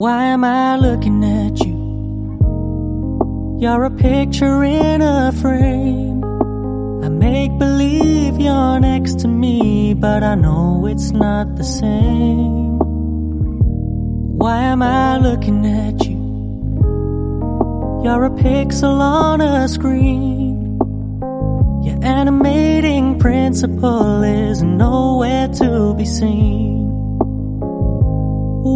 Why am I looking at you? You're a picture in a frame. I make believe you're next to me, but I know it's not the same. Why am I looking at you? You're a pixel on a screen. Your animating principle is nowhere to be seen.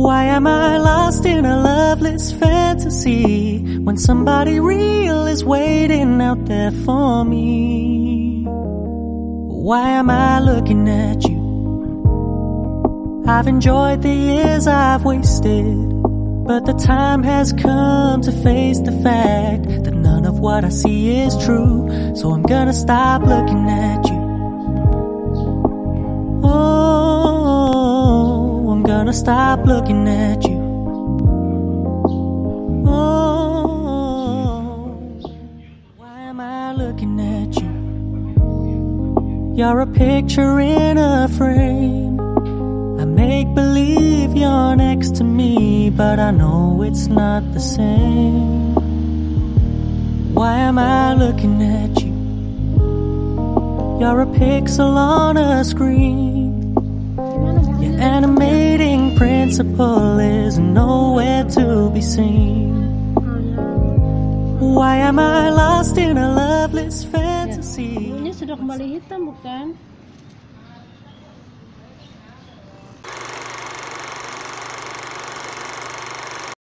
Why am I lost in a loveless fantasy when somebody real is waiting out there for me? Why am I looking at you? I've enjoyed the years I've wasted, but the time has come to face the fact that none of what I see is true. So I'm gonna stop looking at you. Oh, I'm gonna stop looking at you. Oh, why am I looking at you? You're a picture in a frame. I make believe you're next to me, but I know it's not the same. Why am I looking at you? You're a pixel on a screen. Your animating principle is nowhere to be seen. Why am I lost in a loveless fantasy? Ini sudah kembali hitam bukan?